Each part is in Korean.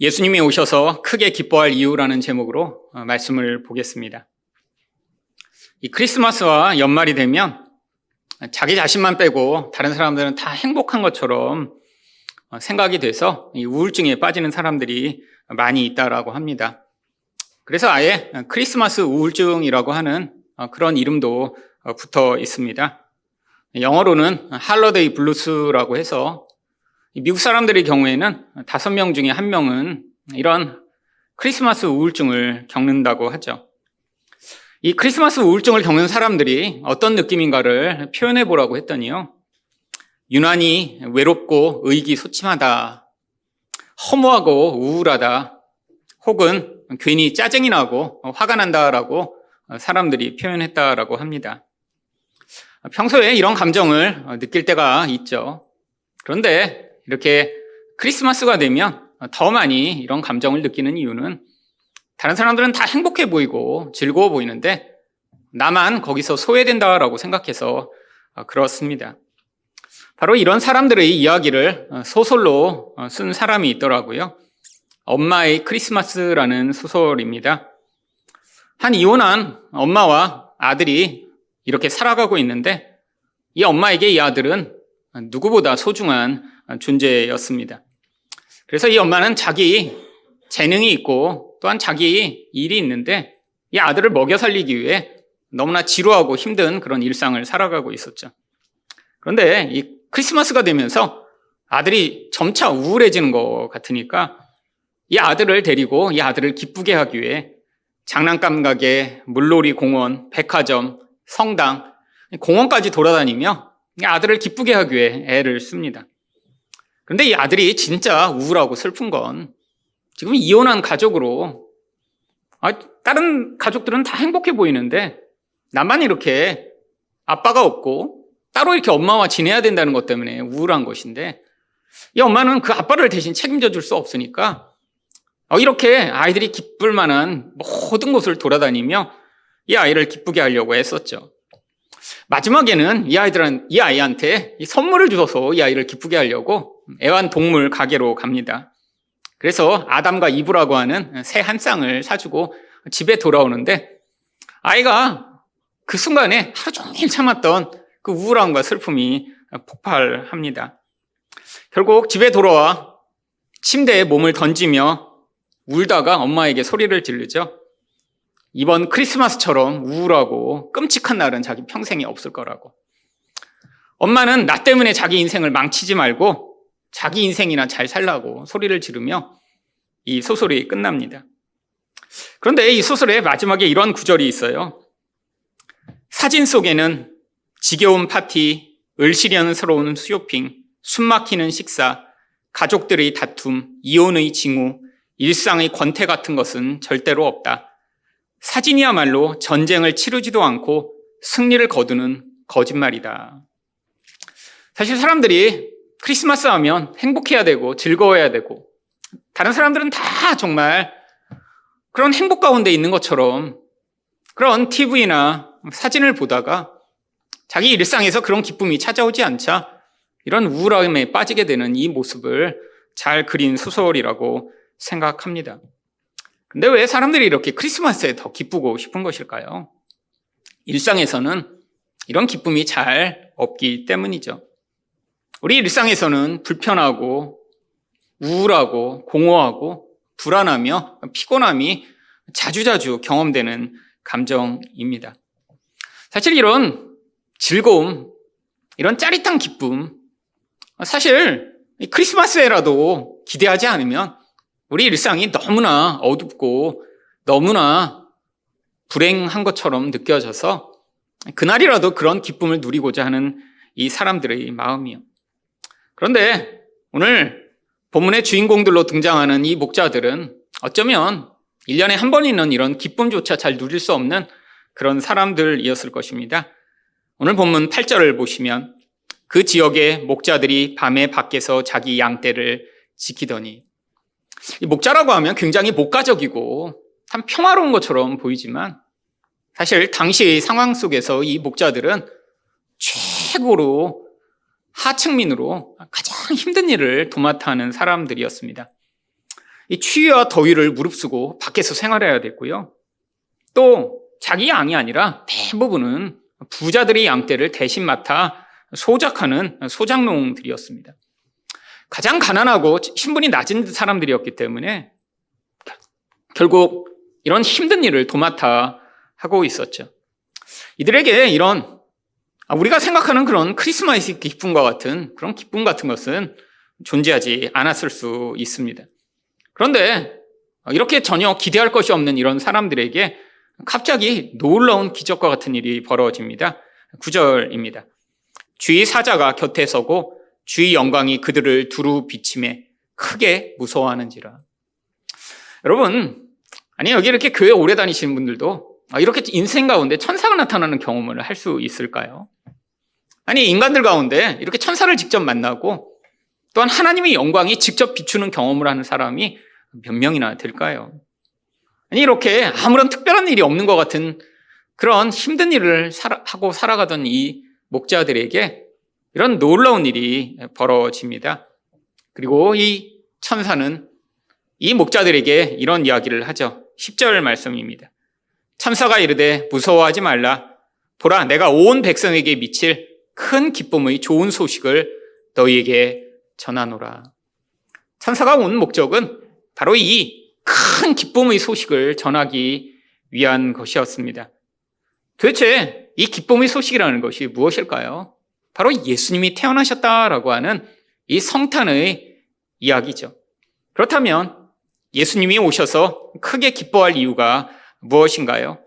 예수님이 오셔서 크게 기뻐할 이유라는 제목으로 말씀을 보겠습니다. 이 크리스마스와 연말이 되면 자기 자신만 빼고 다른 사람들은 다 행복한 것처럼 생각이 돼서 이 우울증에 빠지는 사람들이 많이 있다라고 합니다. 그래서 아예 크리스마스 우울증이라고 하는 그런 이름도 붙어 있습니다. 영어로는 할러데이 블루스라고 해서 미국 사람들의 경우에는 5명 중에 1명은 이런 크리스마스 우울증을 겪는다고 하죠. 이 크리스마스 우울증을 겪는 사람들이 어떤 느낌인가를 표현해 보라고 했더니요. 유난히 외롭고 의기소침하다, 허무하고 우울하다, 혹은 괜히 짜증이 나고 화가 난다라고 사람들이 표현했다라고 합니다. 평소에 이런 감정을 느낄 때가 있죠. 그런데 이렇게 크리스마스가 되면 더 많이 이런 감정을 느끼는 이유는 다른 사람들은 다 행복해 보이고 즐거워 보이는데 나만 거기서 소외된다라고 생각해서 그렇습니다. 바로 이런 사람들의 이야기를 소설로 쓴 사람이 있더라고요. 엄마의 크리스마스라는 소설입니다. 한 이혼한 엄마와 아들이 이렇게 살아가고 있는데 이 엄마에게 이 아들은 누구보다 소중한 존재였습니다. 그래서 이 엄마는 자기 재능이 있고 또한 자기 일이 있는데 이 아들을 먹여 살리기 위해 너무나 지루하고 힘든 그런 일상을 살아가고 있었죠. 그런데 이 크리스마스가 되면서 아들이 점차 우울해지는 것 같으니까 이 아들을 데리고 이 아들을 기쁘게 하기 위해 장난감 가게, 물놀이 공원, 백화점, 성당, 공원까지 돌아다니며 이 아들을 기쁘게 하기 위해 애를 씁니다. 그런데 이 아들이 진짜 우울하고 슬픈 건 지금 이혼한 가족으로 다른 가족들은 다 행복해 보이는데 나만 이렇게 아빠가 없고 따로 이렇게 엄마와 지내야 된다는 것 때문에 우울한 것인데 이 엄마는 그 아빠를 대신 책임져 줄 수 없으니까 이렇게 아이들이 기쁠 만한 모든 곳을 돌아다니며 이 아이를 기쁘게 하려고 했었죠. 마지막에는 이 아이한테 선물을 주어서 이 아이를 기쁘게 하려고 애완동물 가게로 갑니다. 그래서 아담과 이브라고 하는 새 한 쌍을 사주고 집에 돌아오는데 아이가 그 순간에 하루 종일 참았던 그 우울함과 슬픔이 폭발합니다. 결국 집에 돌아와 침대에 몸을 던지며 울다가 엄마에게 소리를 지르죠. 이번 크리스마스처럼 우울하고 끔찍한 날은 자기 평생에 없을 거라고. 엄마는 나 때문에 자기 인생을 망치지 말고 자기 인생이나 잘 살라고 소리를 지르며 이 소설이 끝납니다. 그런데 이 소설의 마지막에 이런 구절이 있어요. 사진 속에는 지겨운 파티, 을시련스러운 쇼핑, 숨막히는 식사, 가족들의 다툼, 이혼의 징후, 일상의 권태 같은 것은 절대로 없다. 사진이야말로 전쟁을 치르지도 않고 승리를 거두는 거짓말이다. 사실 사람들이 크리스마스 하면 행복해야 되고 즐거워야 되고 다른 사람들은 다 정말 그런 행복 가운데 있는 것처럼 그런 TV나 사진을 보다가 자기 일상에서 그런 기쁨이 찾아오지 않자 이런 우울함에 빠지게 되는 이 모습을 잘 그린 소설이라고 생각합니다. 근데 왜 사람들이 이렇게 크리스마스에 더 기쁘고 싶은 것일까요? 일상에서는 이런 기쁨이 잘 없기 때문이죠. 우리 일상에서는 불편하고 우울하고 공허하고 불안하며 피곤함이 자주자주 경험되는 감정입니다. 사실 이런 즐거움, 이런 짜릿한 기쁨, 사실 크리스마스에라도 기대하지 않으면 우리 일상이 너무나 어둡고 너무나 불행한 것처럼 느껴져서 그날이라도 그런 기쁨을 누리고자 하는 이 사람들의 마음이요. 그런데 오늘 본문의 주인공들로 등장하는 이 목자들은 어쩌면 1년에 한 번 있는 이런 기쁨조차 잘 누릴 수 없는 그런 사람들이었을 것입니다. 오늘 본문 8절을 보시면 그 지역의 목자들이 밤에 밖에서 자기 양떼를 지키더니 이 목자라고 하면 굉장히 목가적이고 참 평화로운 것처럼 보이지만 사실 당시의 상황 속에서 이 목자들은 최고로 하층민으로 가장 힘든 일을 도맡아 하는 사람들이었습니다. 이 추위와 더위를 무릅쓰고 밖에서 생활해야 됐고요. 또 자기 양이 아니라 대부분은 부자들의 양떼를 대신 맡아 소작하는 소작농들이었습니다. 가장 가난하고 신분이 낮은 사람들이었기 때문에 결국 이런 힘든 일을 도맡아 하고 있었죠. 이들에게 이런 우리가 생각하는 그런 크리스마스 기쁨과 같은 그런 기쁨 같은 것은 존재하지 않았을 수 있습니다. 그런데 이렇게 전혀 기대할 것이 없는 이런 사람들에게 갑자기 놀라운 기적과 같은 일이 벌어집니다. 9절입니다. 주의 사자가 곁에 서고 주의 영광이 그들을 두루 비침에 크게 무서워하는지라. 여러분, 아니 여기 이렇게 교회 오래 다니시는 분들도 이렇게 인생 가운데 천사가 나타나는 경험을 할 수 있을까요? 아니 인간들 가운데 이렇게 천사를 직접 만나고 또한 하나님의 영광이 직접 비추는 경험을 하는 사람이 몇 명이나 될까요? 아니 이렇게 아무런 특별한 일이 없는 것 같은 그런 힘든 일을 하고 살아가던 이 목자들에게 이런 놀라운 일이 벌어집니다. 그리고 이 천사는 이 목자들에게 이런 이야기를 하죠. 10절 말씀입니다. 천사가 이르되 무서워하지 말라. 보라, 내가 온 백성에게 미칠 큰 기쁨의 좋은 소식을 너희에게 전하노라. 천사가 온 목적은 바로 이 큰 기쁨의 소식을 전하기 위한 것이었습니다. 도대체 이 기쁨의 소식이라는 것이 무엇일까요? 바로 예수님이 태어나셨다라고 하는 이 성탄의 이야기죠. 그렇다면 예수님이 오셔서 크게 기뻐할 이유가 무엇인가요?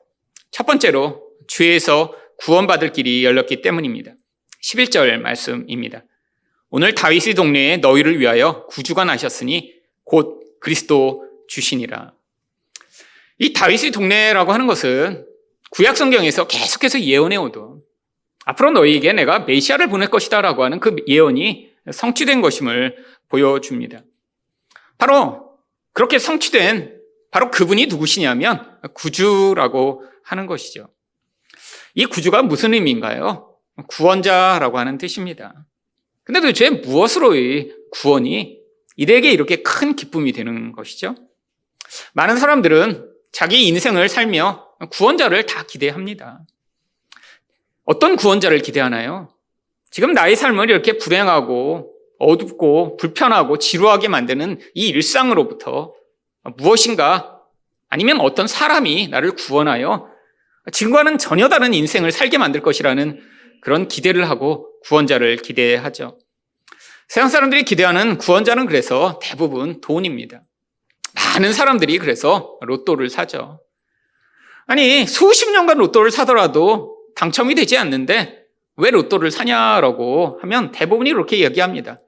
첫 번째로 죄에서 구원받을 길이 열렸기 때문입니다. 11절 말씀입니다. 오늘 다윗의 동네에 너희를 위하여 구주가 나셨으니 곧 그리스도 주시니라. 이 다윗의 동네라고 하는 것은 구약 성경에서 계속해서 예언해 오던 앞으로 너희에게 내가 메시아를 보낼 것이다 라고 하는 그 예언이 성취된 것임을 보여줍니다. 바로 그렇게 성취된 바로 그분이 누구시냐면 구주라고 하는 것이죠. 이 구주가 무슨 의미인가요? 구원자라고 하는 뜻입니다. 근데 도대체 무엇으로의 구원이 이들에게 이렇게 큰 기쁨이 되는 것이죠? 많은 사람들은 자기 인생을 살며 구원자를 다 기대합니다. 어떤 구원자를 기대하나요? 지금 나의 삶을 이렇게 불행하고 어둡고 불편하고 지루하게 만드는 이 일상으로부터 무엇인가 아니면 어떤 사람이 나를 구원하여 지금과는 전혀 다른 인생을 살게 만들 것이라는 그런 기대를 하고 구원자를 기대하죠. 세상 사람들이 기대하는 구원자는 그래서 대부분 돈입니다. 많은 사람들이 그래서 로또를 사죠. 아니 수십 년간 로또를 사더라도 당첨이 되지 않는데 왜 로또를 사냐라고 하면 대부분이 이렇게 얘기합니다.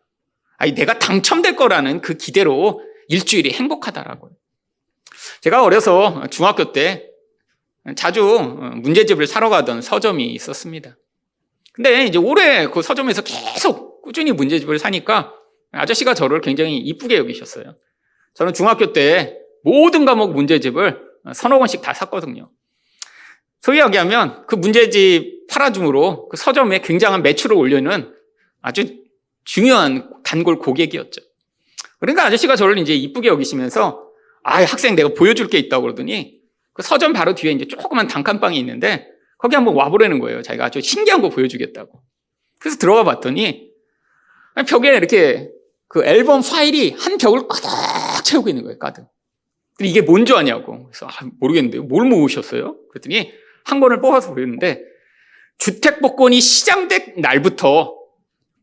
아니 내가 당첨될 거라는 그 기대로 일주일이 행복하다라고요. 제가 어려서 중학교 때 자주 문제집을 사러 가던 서점이 있었습니다. 근데 이제 올해 그 서점에서 계속 꾸준히 문제집을 사니까 아저씨가 저를 굉장히 이쁘게 여기셨어요. 저는 중학교 때 모든 과목 문제집을 서너 권씩 다 샀거든요. 소위 얘기하면 그 문제집 팔아줌으로 그 서점에 굉장한 매출을 올리는 아주 중요한 단골 고객이었죠. 그러니까 아저씨가 저를 이제 이쁘게 여기시면서 학생 내가 보여줄 게 있다고 그러더니 그 서점 바로 뒤에 이제 조그만 단칸방이 있는데 거기 한번 와보라는 거예요. 자기가 아주 신기한 거 보여주겠다고. 그래서 들어가 봤더니 벽에 이렇게 그 앨범 파일이 한 벽을 가득 채우고 있는 거예요. 가득. 근데 이게 뭔지 아냐고. 그래서 모르겠는데요. 뭘 모으셨어요? 그랬더니 한 권을 뽑아서 보였는데 주택복권이 시장된 날부터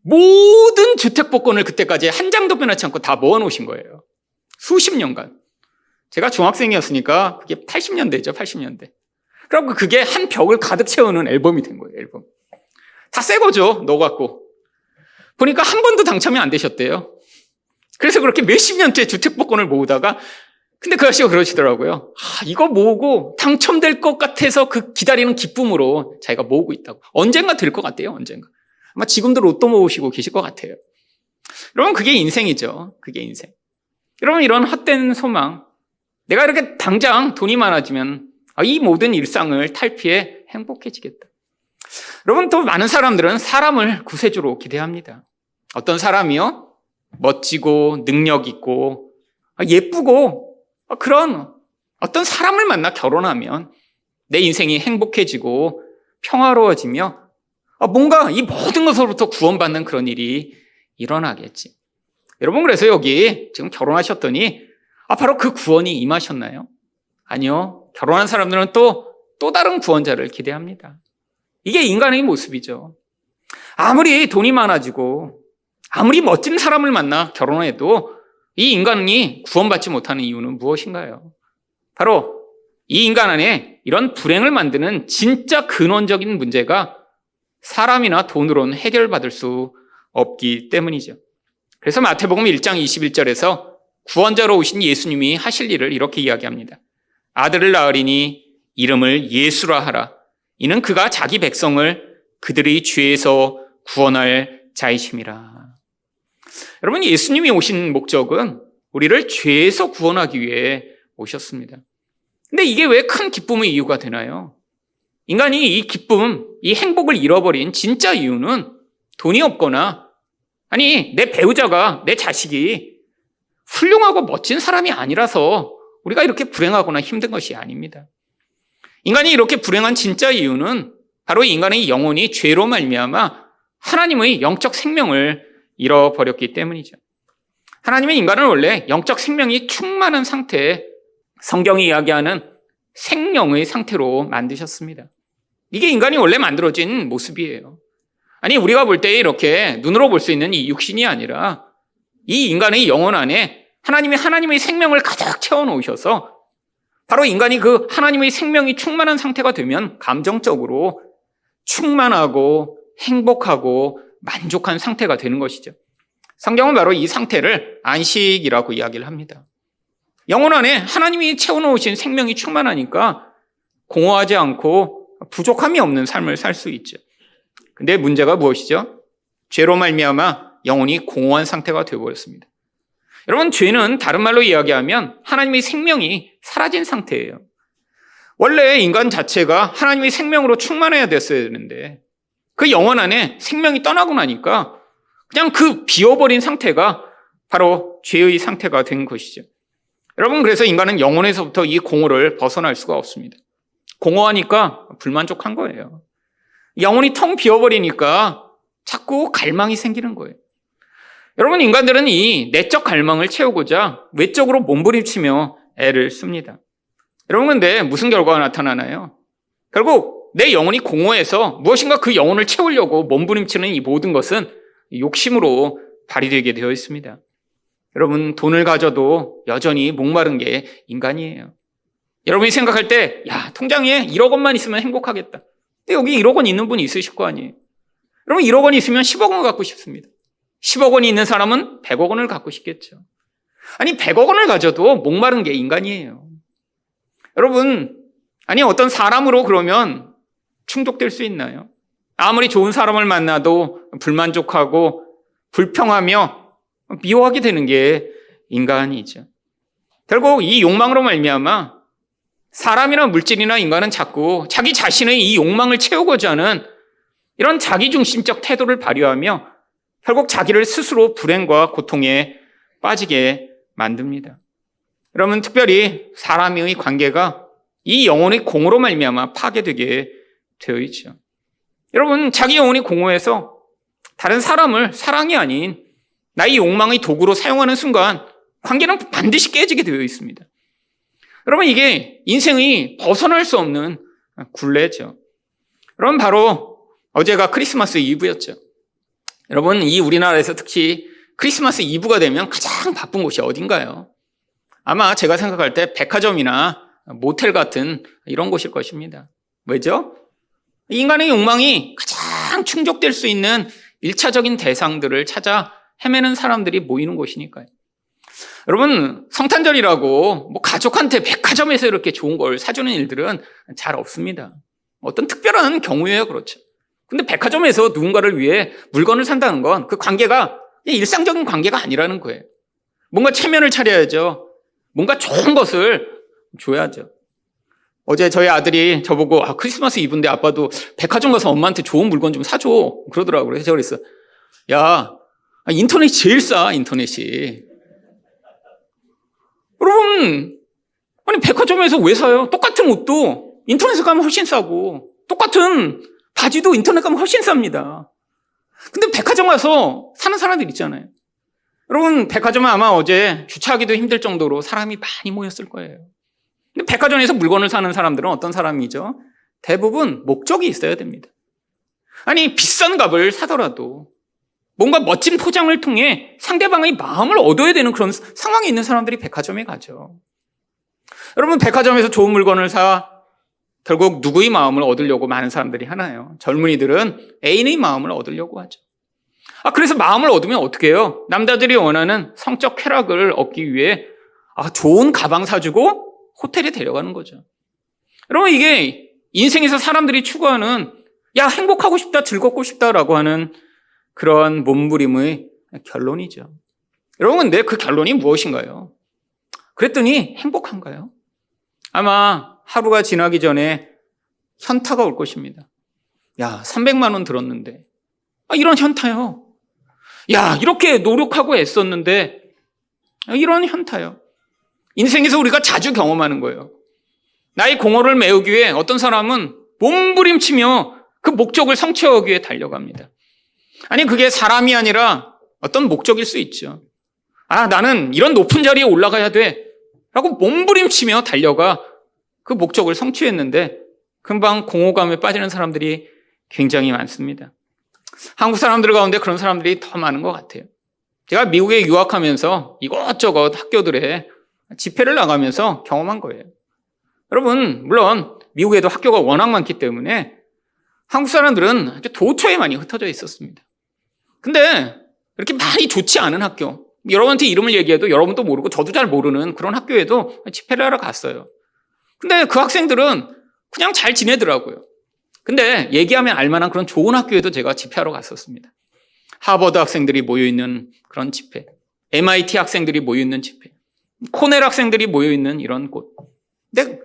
모든 주택복권을 그때까지 한 장도 빼놓지 않고 다 모아놓으신 거예요. 수십 년간. 제가 중학생이었으니까 그게 80년대죠. 80년대. 그리고 그게 한 벽을 가득 채우는 앨범이 된 거예요. 앨범. 다 새 거죠. 넣어갖고. 보니까 한 번도 당첨이 안 되셨대요. 그래서 그렇게 몇십 년째 주택복권을 모으다가 근데 그 아저씨가 그러시더라고요. 이거 모으고 당첨될 것 같아서 그 기다리는 기쁨으로 자기가 모으고 있다고. 언젠가 될 것 같대요. 언젠가. 아마 지금도 로또 모으시고 계실 것 같아요. 여러분 그게 인생이죠. 그게 인생. 여러분 이런 헛된 소망. 내가 이렇게 당장 돈이 많아지면 이 모든 일상을 탈피해 행복해지겠다. 여러분 또 많은 사람들은 사람을 구세주로 기대합니다. 어떤 사람이요? 멋지고 능력 있고 예쁘고 그런 어떤 사람을 만나 결혼하면 내 인생이 행복해지고 평화로워지며 뭔가 이 모든 것으로부터 구원받는 그런 일이 일어나겠지. 여러분, 그래서 여기 지금 결혼하셨더니 바로 그 구원이 임하셨나요? 아니요. 결혼한 사람들은 또 다른 구원자를 기대합니다. 이게 인간의 모습이죠. 아무리 돈이 많아지고 아무리 멋진 사람을 만나 결혼해도 이 인간이 구원받지 못하는 이유는 무엇인가요? 바로 이 인간 안에 이런 불행을 만드는 진짜 근원적인 문제가 사람이나 돈으로는 해결받을 수 없기 때문이죠. 그래서 마태복음 1장 21절에서 구원자로 오신 예수님이 하실 일을 이렇게 이야기합니다. 아들을 낳으리니 이름을 예수라 하라. 이는 그가 자기 백성을 그들의 죄에서 구원할 자이심이라. 여러분, 예수님이 오신 목적은 우리를 죄에서 구원하기 위해 오셨습니다. 근데 이게 왜 큰 기쁨의 이유가 되나요? 인간이 이 기쁨, 이 행복을 잃어버린 진짜 이유는 돈이 없거나 내 배우자가, 내 자식이 훌륭하고 멋진 사람이 아니라서 우리가 이렇게 불행하거나 힘든 것이 아닙니다. 인간이 이렇게 불행한 진짜 이유는 바로 인간의 영혼이 죄로 말미암아 하나님의 영적 생명을 잃어버렸기 때문이죠. 하나님은 인간을 원래 영적 생명이 충만한 상태, 성경이 이야기하는 생명의 상태로 만드셨습니다. 이게 인간이 원래 만들어진 모습이에요. 우리가 볼 때 이렇게 눈으로 볼 수 있는 이 육신이 아니라 이 인간의 영혼 안에 하나님의 생명을 가득 채워놓으셔서 바로 인간이 그 하나님의 생명이 충만한 상태가 되면 감정적으로 충만하고 행복하고 만족한 상태가 되는 것이죠. 성경은 바로 이 상태를 안식이라고 이야기를 합니다. 영혼 안에 하나님이 채워놓으신 생명이 충만하니까 공허하지 않고 부족함이 없는 삶을 살 수 있죠. 근데 문제가 무엇이죠? 죄로 말미암아 영혼이 공허한 상태가 되어버렸습니다. 여러분, 죄는 다른 말로 이야기하면 하나님의 생명이 사라진 상태예요. 원래 인간 자체가 하나님의 생명으로 충만해야 됐어야 되는데 그 영혼 안에 생명이 떠나고 나니까 그냥 그 비워버린 상태가 바로 죄의 상태가 된 것이죠. 여러분, 그래서 인간은 영혼에서부터 이 공허를 벗어날 수가 없습니다. 공허하니까 불만족한 거예요. 영혼이 텅 비어버리니까 자꾸 갈망이 생기는 거예요. 여러분, 인간들은 이 내적 갈망을 채우고자 외적으로 몸부림치며 애를 씁니다. 여러분, 근데 무슨 결과가 나타나나요? 결국 내 영혼이 공허해서 무엇인가 그 영혼을 채우려고 몸부림치는 이 모든 것은 욕심으로 발휘되게 되어 있습니다. 여러분, 돈을 가져도 여전히 목마른 게 인간이에요. 여러분이 생각할 때, 통장에 1억 원만 있으면 행복하겠다. 근데 여기 1억 원 있는 분이 있으실 거 아니에요. 여러분, 1억 원이 있으면 10억 원 갖고 싶습니다. 10억 원이 있는 사람은 100억 원을 갖고 싶겠죠. 100억 원을 가져도 목마른 게 인간이에요. 여러분, 어떤 사람으로 그러면 충족될 수 있나요? 아무리 좋은 사람을 만나도 불만족하고 불평하며 미워하게 되는 게 인간이죠. 결국 이 욕망으로 말미암아 사람이나 물질이나 인간은 자꾸 자기 자신의 이 욕망을 채우고자 하는 이런 자기중심적 태도를 발휘하며 결국 자기를 스스로 불행과 고통에 빠지게 만듭니다. 여러분, 특별히 사람의 관계가 이 영혼의 공허로 말미암아 파괴되게 되어 있죠. 여러분, 자기 영혼이 공허해서 다른 사람을 사랑이 아닌 나의 욕망의 도구로 사용하는 순간 관계는 반드시 깨지게 되어 있습니다. 여러분, 이게 인생의 벗어날 수 없는 굴레죠. 여러분, 바로 어제가 크리스마스 이브였죠. 여러분, 이 우리나라에서 특히 크리스마스 이브가 되면 가장 바쁜 곳이 어딘가요? 아마 제가 생각할 때 백화점이나 모텔 같은 이런 곳일 것입니다. 왜죠? 인간의 욕망이 가장 충족될 수 있는 1차적인 대상들을 찾아 헤매는 사람들이 모이는 곳이니까요. 여러분, 성탄절이라고 가족한테 백화점에서 이렇게 좋은 걸 사주는 일들은 잘 없습니다. 어떤 특별한 경우에야 그렇죠. 근데 백화점에서 누군가를 위해 물건을 산다는 건 그 관계가 일상적인 관계가 아니라는 거예요. 뭔가 체면을 차려야죠. 뭔가 좋은 것을 줘야죠. 어제 저희 아들이 저보고 크리스마스 이브인데 아빠도 백화점 가서 엄마한테 좋은 물건 좀 사줘 그러더라고요. 그래서 제가 그랬어. 야, 인터넷이 제일 싸, 인터넷이. 여러분, 아니 백화점에서 왜 사요? 똑같은 옷도 인터넷에 가면 훨씬 싸고 똑같은 바지도 인터넷 가면 훨씬 쌉니다. 근데 백화점 가서 사는 사람들 있잖아요. 여러분, 백화점은 아마 어제 주차하기도 힘들 정도로 사람이 많이 모였을 거예요. 근데 백화점에서 물건을 사는 사람들은 어떤 사람이죠? 대부분 목적이 있어야 됩니다. 아니, 비싼 값을 사더라도 뭔가 멋진 포장을 통해 상대방의 마음을 얻어야 되는 그런 상황에 있는 사람들이 백화점에 가죠. 여러분, 백화점에서 좋은 물건을 사 결국 누구의 마음을 얻으려고 많은 사람들이 하나요? 젊은이들은 애인의 마음을 얻으려고 하죠. 그래서 마음을 얻으면 어떻게 해요? 남자들이 원하는 성적 쾌락을 얻기 위해 좋은 가방 사주고 호텔에 데려가는 거죠. 여러분, 이게 인생에서 사람들이 추구하는 행복하고 싶다, 즐겁고 싶다라고 하는 그런 몸부림의 결론이죠. 여러분, 근데 그 결론이 무엇인가요? 그랬더니 행복한가요? 아마 하루가 지나기 전에 현타가 올 것입니다. 300만 원 들었는데 이런 현타요. 이렇게 노력하고 애썼는데 이런 현타요. 인생에서 우리가 자주 경험하는 거예요. 나의 공허를 메우기 위해 어떤 사람은 몸부림치며 그 목적을 성취하기 위해 달려갑니다. 아니, 그게 사람이 아니라 어떤 목적일 수 있죠. 나는 이런 높은 자리에 올라가야 돼 라고 몸부림치며 달려가 그 목적을 성취했는데 금방 공허감에 빠지는 사람들이 굉장히 많습니다. 한국 사람들 가운데 그런 사람들이 더 많은 것 같아요. 제가 미국에 유학하면서 이것저것 학교들에 집회를 나가면서 경험한 거예요. 여러분, 물론 미국에도 학교가 워낙 많기 때문에 한국 사람들은 아주 도처에 많이 흩어져 있었습니다. 근데 이렇게 많이 좋지 않은 학교, 여러분한테 이름을 얘기해도 여러분도 모르고 저도 잘 모르는 그런 학교에도 집회를 하러 갔어요. 근데 그 학생들은 그냥 잘 지내더라고요. 근데 얘기하면 알만한 그런 좋은 학교에도 제가 집회하러 갔었습니다. 하버드 학생들이 모여있는 그런 집회, MIT 학생들이 모여있는 집회, 코넬 학생들이 모여있는 이런 곳. 근데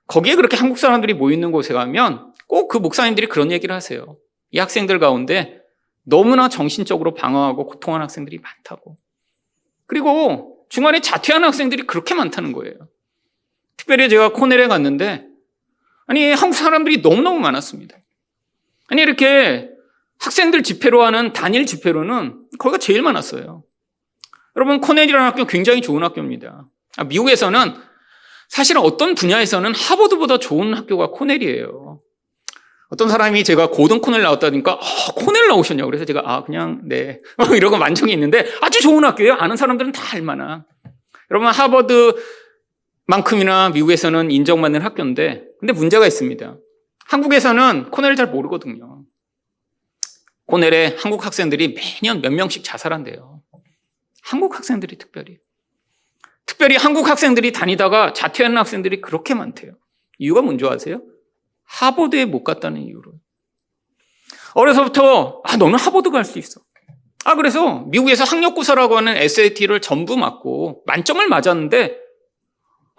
거기에 그렇게 한국 사람들이 모여있는 곳에 가면 꼭 그 목사님들이 그런 얘기를 하세요. 이 학생들 가운데 너무나 정신적으로 방황하고 고통하는 학생들이 많다고. 그리고 중간에 자퇴하는 학생들이 그렇게 많다는 거예요. 특별히 제가 코넬에 갔는데 한국 사람들이 너무너무 많았습니다. 이렇게 학생들 집회로 하는 단일 집회로는 거기가 제일 많았어요. 여러분, 코넬이라는 학교 굉장히 좋은 학교입니다. 미국에서는 사실은 어떤 분야에서는 하버드보다 좋은 학교가 코넬이에요. 어떤 사람이 제가 고등 코넬 나왔다니까 코넬 나오셨냐고. 그래서 제가 그냥 네 이러고 만족이 있는데 아주 좋은 학교예요. 아는 사람들은 다 알만한. 여러분, 하버드만큼이나 미국에서는 인정받는 학교인데 근데 문제가 있습니다. 한국에서는 코넬을 잘 모르거든요. 코넬에 한국 학생들이 매년 몇 명씩 자살한대요. 한국 학생들이 특별히 한국 학생들이 다니다가 자퇴하는 학생들이 그렇게 많대요. 이유가 뭔지 아세요? 하버드에 못 갔다는 이유로. 어려서부터 너는 하버드 갈 수 있어. 그래서 미국에서 학력고사라고 하는 SAT를 전부 맞고 만점을 맞았는데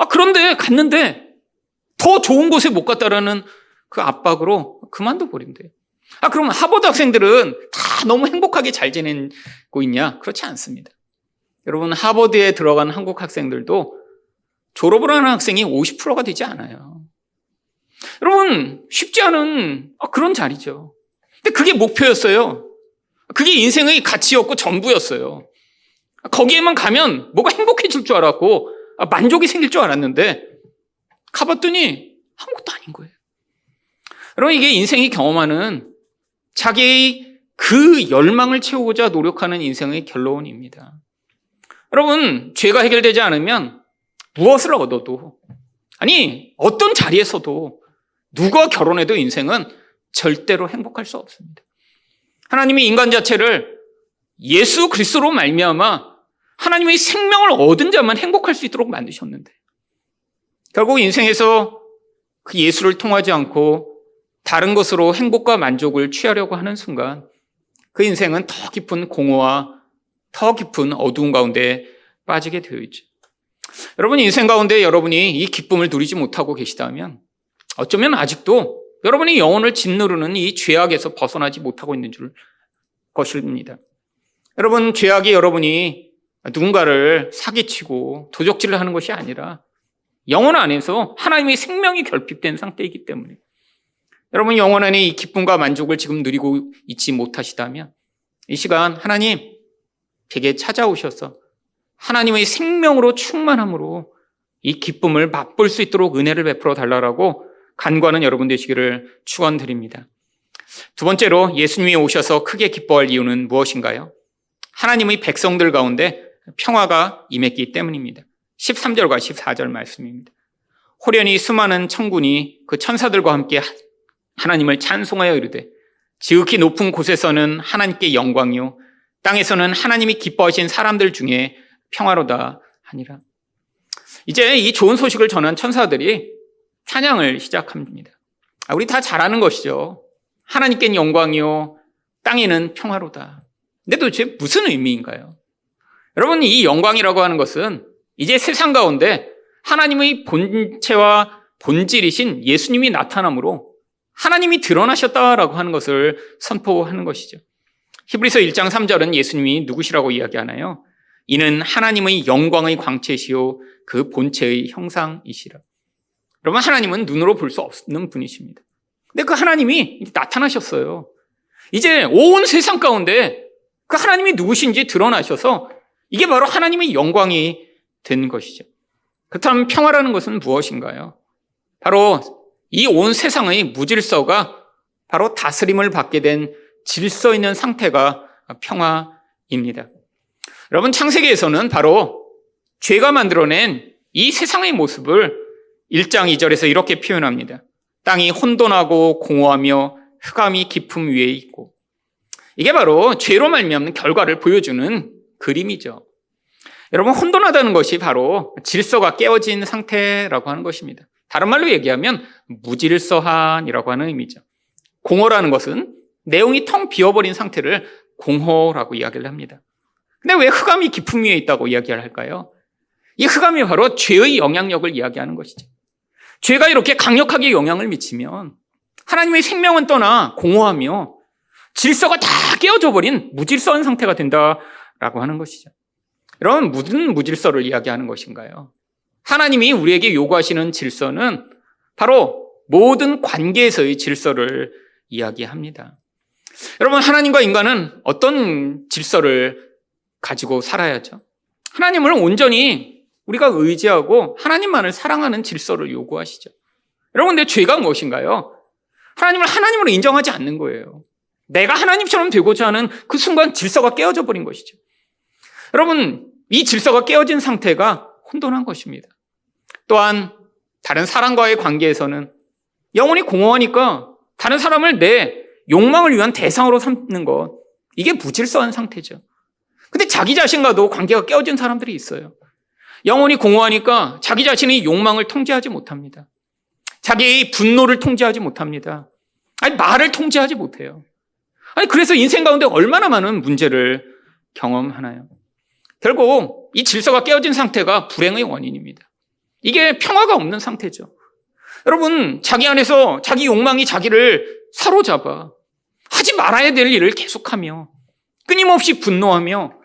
그런데 갔는데 더 좋은 곳에 못 갔다라는 그 압박으로 그만둬 버린대요. 그럼 하버드 학생들은 다 너무 행복하게 잘 지내고 있냐? 그렇지 않습니다. 여러분, 하버드에 들어간 한국 학생들도 졸업을 하는 학생이 50%가 되지 않아요. 여러분, 쉽지 않은 그런 자리죠. 근데 그게 목표였어요. 그게 인생의 가치였고 전부였어요. 거기에만 가면 뭐가 행복해질 줄 알았고 만족이 생길 줄 알았는데 가봤더니 아무것도 아닌 거예요. 여러분, 이게 인생이 경험하는 자기의 그 열망을 채우고자 노력하는 인생의 결론입니다. 여러분, 죄가 해결되지 않으면 무엇을 얻어도 어떤 자리에서도 누가 결혼해도 인생은 절대로 행복할 수 없습니다. 하나님이 인간 자체를 예수 그리스도로 말미암아 하나님의 생명을 얻은 자만 행복할 수 있도록 만드셨는데 결국 인생에서 그 예수를 통하지 않고 다른 것으로 행복과 만족을 취하려고 하는 순간 그 인생은 더 깊은 공허와 더 깊은 어두운 가운데 빠지게 되어 있죠. 여러분, 인생 가운데 여러분이 이 기쁨을 누리지 못하고 계시다면 어쩌면 아직도 여러분이 영혼을 짓누르는 이 죄악에서 벗어나지 못하고 있는 줄 것입니다. 여러분, 죄악이 여러분이 누군가를 사기치고 도적질을 하는 것이 아니라 영혼 안에서 하나님의 생명이 결핍된 상태이기 때문에 여러분 영혼 안에 이 기쁨과 만족을 지금 누리고 있지 못하시다면 이 시간 하나님 제게 찾아오셔서 하나님의 생명으로 충만함으로 이 기쁨을 맛볼 수 있도록 은혜를 베풀어 달라고 간구하는 여러분 되시기를 축원드립니다. 두 번째로 예수님이 오셔서 크게 기뻐할 이유는 무엇인가요? 하나님의 백성들 가운데 평화가 임했기 때문입니다. 13절과 14절 말씀입니다. 호련히 수많은 천군이 그 천사들과 함께 하나님을 찬송하여 이르되 지극히 높은 곳에서는 하나님께 영광이요 땅에서는 하나님이 기뻐하신 사람들 중에 평화로다 하니라. 이제 이 좋은 소식을 전한 천사들이 찬양을 시작합니다. 우리 다 잘 아는 것이죠. 하나님께는 영광이요 땅에는 평화로다. 근데 도대체 무슨 의미인가요? 여러분 이 영광이라고 하는 것은 이제 세상 가운데 하나님의 본체와 본질이신 예수님이 나타남으로 하나님이 드러나셨다라고 하는 것을 선포하는 것이죠. 히브리서 1장 3절은 예수님이 누구시라고 이야기하나요? 이는 하나님의 영광의 광채시요 그 본체의 형상이시라. 여러분 하나님은 눈으로 볼 수 없는 분이십니다. 근데 그 하나님이 나타나셨어요. 이제 온 세상 가운데 그 하나님이 누구신지 드러나셔서 이게 바로 하나님의 영광이 된 것이죠. 그렇다면 평화라는 것은 무엇인가요? 바로 이 온 세상의 무질서가 바로 다스림을 받게 된 질서 있는 상태가 평화입니다. 여러분 창세기에서는 바로 죄가 만들어낸 이 세상의 모습을 1장 2절에서 이렇게 표현합니다. 땅이 혼돈하고 공허하며 흑암이 깊음 위에 있고, 이게 바로 죄로 말미암는 결과를 보여주는 그림이죠. 여러분 혼돈하다는 것이 바로 질서가 깨어진 상태라고 하는 것입니다. 다른 말로 얘기하면 무질서한이라고 하는 의미죠. 공허라는 것은 내용이 텅 비어버린 상태를 공허라고 이야기를 합니다. 근데 왜 흑암이 깊음 위에 있다고 이야기를 할까요? 이 흑암이 바로 죄의 영향력을 이야기하는 것이죠. 죄가 이렇게 강력하게 영향을 미치면 하나님의 생명은 떠나 공허하며 질서가 다 깨어져 버린 무질서한 상태가 된다라고 하는 것이죠. 여러분 무슨 무질서를 이야기하는 것인가요? 하나님이 우리에게 요구하시는 질서는 바로 모든 관계에서의 질서를 이야기합니다. 여러분 하나님과 인간은 어떤 질서를 가지고 살아야죠? 하나님을 온전히 우리가 의지하고 하나님만을 사랑하는 질서를 요구하시죠. 여러분 근데 죄가 무엇인가요? 하나님을 하나님으로 인정하지 않는 거예요. 내가 하나님처럼 되고자 하는 그 순간 질서가 깨어져 버린 것이죠. 여러분 이 질서가 깨어진 상태가 혼돈한 것입니다. 또한 다른 사람과의 관계에서는 영혼이 공허하니까 다른 사람을 내 욕망을 위한 대상으로 삼는 것, 이게 무질서한 상태죠. 근데 자기 자신과도 관계가 깨어진 사람들이 있어요. 영혼이 공허하니까 자기 자신의 욕망을 통제하지 못합니다. 자기의 분노를 통제하지 못합니다. 말을 통제하지 못해요. 그래서 인생 가운데 얼마나 많은 문제를 경험하나요? 결국 이 질서가 깨어진 상태가 불행의 원인입니다. 이게 평화가 없는 상태죠. 여러분 자기 안에서 자기 욕망이 자기를 사로잡아 하지 말아야 될 일을 계속하며 끊임없이 분노하며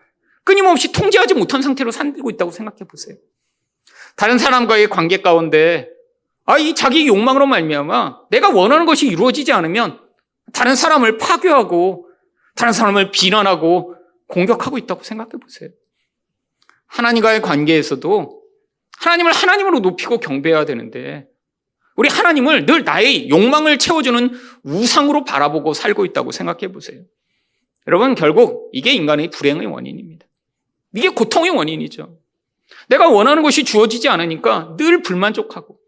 끊임없이 통제하지 못한 상태로 살고 있다고 생각해 보세요. 다른 사람과의 관계 가운데 이 자기 욕망으로 말미암아 내가 원하는 것이 이루어지지 않으면 다른 사람을 파괴하고 다른 사람을 비난하고 공격하고 있다고 생각해 보세요. 하나님과의 관계에서도 하나님을 하나님으로 높이고 경배해야 되는데 우리 하나님을 늘 나의 욕망을 채워주는 우상으로 바라보고 살고 있다고 생각해 보세요. 여러분 결국 이게 인간의 불행의 원인입니다. 이게 고통의 원인이죠. 내가 원하는 것이 주어지지 않으니까 늘 불만족하고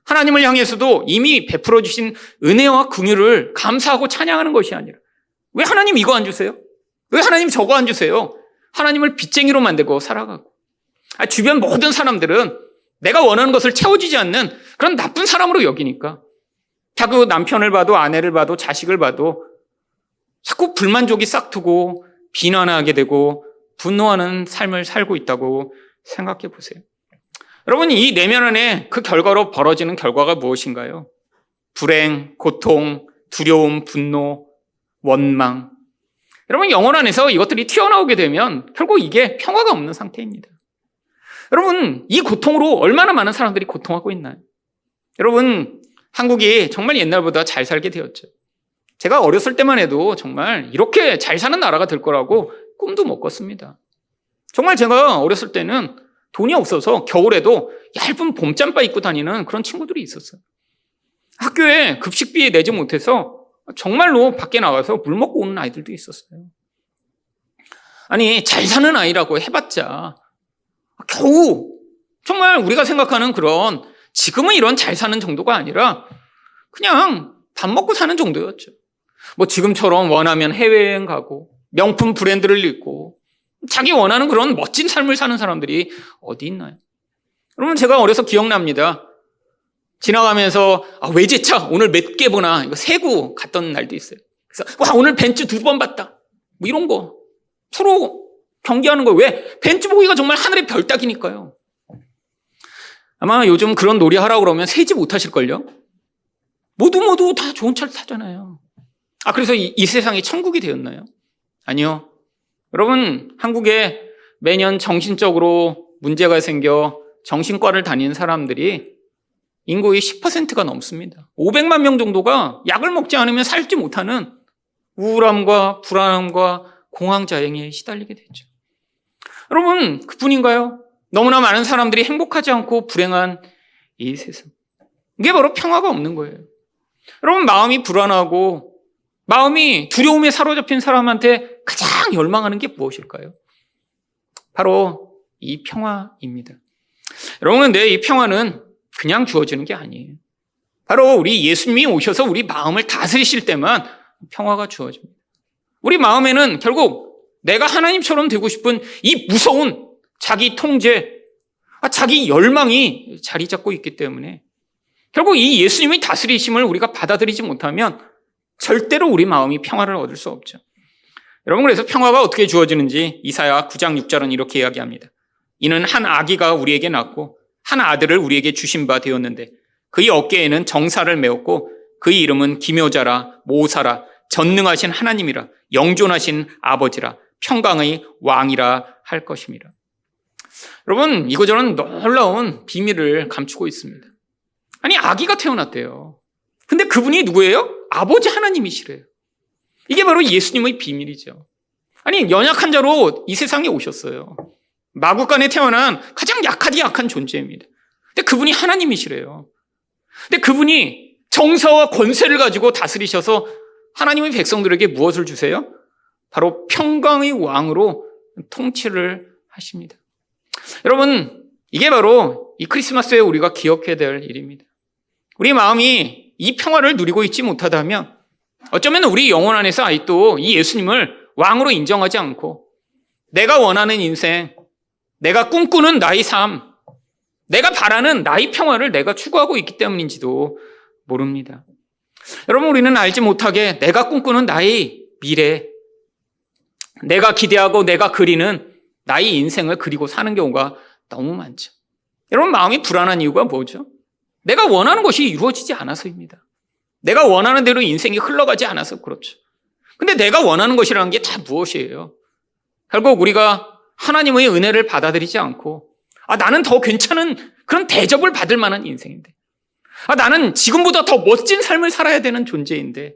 하나님을 향해서도 이미 베풀어 주신 은혜와 긍휼을 감사하고 찬양하는 것이 아니라 왜 하나님 이거 안 주세요? 왜 하나님 저거 안 주세요? 하나님을 빚쟁이로 만들고 살아가고 주변 모든 사람들은 내가 원하는 것을 채워주지 않는 그런 나쁜 사람으로 여기니까 자꾸 남편을 봐도 아내를 봐도 자식을 봐도 자꾸 불만족이 싹트고 비난하게 되고 분노하는 삶을 살고 있다고 생각해 보세요. 여러분 이 내면 안에 그 결과로 벌어지는 결과가 무엇인가요? 불행, 고통, 두려움, 분노, 원망. 여러분, 영혼 안에서 이것들이 튀어나오게 되면 결국 이게 평화가 없는 상태입니다. 여러분, 이 고통으로 얼마나 많은 사람들이 고통하고 있나요? 여러분, 한국이 정말 옛날보다 잘 살게 되었죠. 제가 어렸을 때만 해도 정말 이렇게 잘 사는 나라가 될 거라고 꿈도 못 꿨습니다. 정말 제가 어렸을 때는 돈이 없어서 겨울에도 얇은 봄잠바 입고 다니는 그런 친구들이 있었어요. 학교에 급식비 내지 못해서 정말로 밖에 나가서 물 먹고 오는 아이들도 있었어요. 아니, 잘 사는 아이라고 해봤자 겨우 정말 우리가 생각하는 그런 지금은 이런 잘 사는 정도가 아니라 그냥 밥 먹고 사는 정도였죠. 뭐 지금처럼 원하면 해외여행 가고 명품 브랜드를 입고 자기 원하는 그런 멋진 삶을 사는 사람들이 어디 있나요? 여러분, 제가 어려서 기억납니다. 지나가면서 외제차 오늘 몇 개 보나 이거 세고 갔던 날도 있어요. 그래서 와, 오늘 벤츠 2번 봤다. 뭐 이런 거 서로 경기하는 거. 왜? 벤츠 보기가 정말 하늘의 별 따기니까요. 아마 요즘 그런 놀이 하라고 그러면 세지 못하실걸요? 모두 다 좋은 차를 타잖아요. 그래서 이 세상이 천국이 되었나요? 아니요. 여러분, 한국에 매년 정신적으로 문제가 생겨 정신과를 다니는 사람들이 인구의 10%가 넘습니다. 500만 명 정도가 약을 먹지 않으면 살지 못하는 우울함과 불안함과 공황장애에 시달리게 되죠. 여러분, 그뿐인가요? 너무나 많은 사람들이 행복하지 않고 불행한 이 세상. 이게 바로 평화가 없는 거예요. 여러분, 마음이 불안하고 마음이 두려움에 사로잡힌 사람한테 가장 열망하는 게 무엇일까요? 바로 이 평화입니다. 여러분, 근데 이 평화는 그냥 주어지는 게 아니에요. 바로 우리 예수님이 오셔서 우리 마음을 다스리실 때만 평화가 주어집니다. 우리 마음에는 결국 내가 하나님처럼 되고 싶은 이 무서운 자기 통제, 자기 열망이 자리 잡고 있기 때문에 결국 이 예수님의 다스리심을 우리가 받아들이지 못하면 절대로 우리 마음이 평화를 얻을 수 없죠. 여러분, 그래서 평화가 어떻게 주어지는지 이사야 9장 6절은 이렇게 이야기합니다. 이는 한 아기가 우리에게 낳고 한 아들을 우리에게 주신 바 되었는데 그의 어깨에는 정사를 메었고 그의 이름은 기묘자라 모사라 전능하신 하나님이라 영존하신 아버지라 평강의 왕이라 할 것입니다. 여러분, 이거저런 놀라운 비밀을 감추고 있습니다. 아니, 아기가 태어났대요. 근데 그분이 누구예요? 아버지 하나님이시래요. 이게 바로 예수님의 비밀이죠. 아니, 연약한 자로 이 세상에 오셨어요. 마구간에 태어난 가장 약한 존재입니다. 근데 그분이 하나님이시래요. 근데 그분이 정사와 권세를 가지고 다스리셔서 하나님의 백성들에게 무엇을 주세요? 바로 평강의 왕으로 통치를 하십니다. 여러분, 이게 바로 이 크리스마스에 우리가 기억해야 될 일입니다. 우리 마음이 이 평화를 누리고 있지 못하다면 어쩌면 우리 영혼 안에서 아직도 이 예수님을 왕으로 인정하지 않고 내가 원하는 인생, 내가 꿈꾸는 나의 삶, 내가 바라는 나의 평화를 내가 추구하고 있기 때문인지도 모릅니다. 여러분, 우리는 알지 못하게 내가 꿈꾸는 나의 미래, 내가 기대하고 내가 그리는 나의 인생을 그리고 사는 경우가 너무 많죠. 여러분, 마음이 불안한 이유가 뭐죠? 내가 원하는 것이 이루어지지 않아서입니다. 내가 원하는 대로 인생이 흘러가지 않아서 그렇죠. 근데 내가 원하는 것이라는 게 다 무엇이에요? 결국 우리가 하나님의 은혜를 받아들이지 않고 나는 더 괜찮은 그런 대접을 받을 만한 인생인데 나는 지금보다 더 멋진 삶을 살아야 되는 존재인데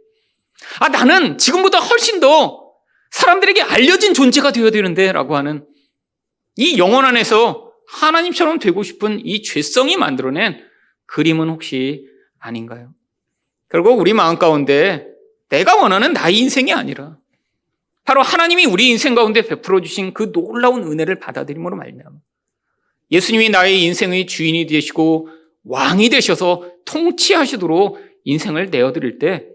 나는 지금보다 훨씬 더 사람들에게 알려진 존재가 되어야 되는데 라고 하는 이 영혼 안에서 하나님처럼 되고 싶은 이 죄성이 만들어낸 그림은 혹시 아닌가요? 결국 우리 마음 가운데 내가 원하는 나의 인생이 아니라 바로 하나님이 우리 인생 가운데 베풀어 주신 그 놀라운 은혜를 받아들임으로 말미암아 예수님이 나의 인생의 주인이 되시고 왕이 되셔서 통치하시도록 인생을 내어드릴 때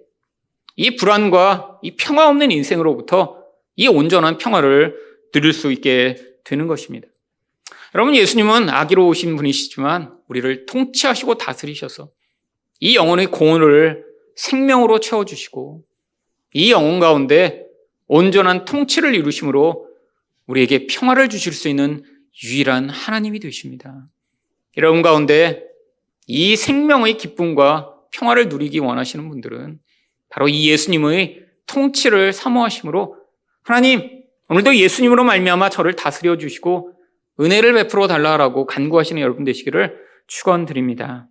이 불안과 이 평화 없는 인생으로부터 이 온전한 평화를 누릴 수 있게 되는 것입니다. 여러분, 예수님은 아기로 오신 분이시지만 우리를 통치하시고 다스리셔서 이 영혼의 공허를 생명으로 채워주시고 이 영혼 가운데 온전한 통치를 이루심으로 우리에게 평화를 주실 수 있는 유일한 하나님이 되십니다. 여러분 가운데 이 생명의 기쁨과 평화를 누리기 원하시는 분들은 바로 이 예수님의 통치를 사모하심으로 하나님, 오늘도 예수님으로 말미암아 저를 다스려 주시고 은혜를 베풀어 달라고 간구하시는 여러분 되시기를 축원드립니다.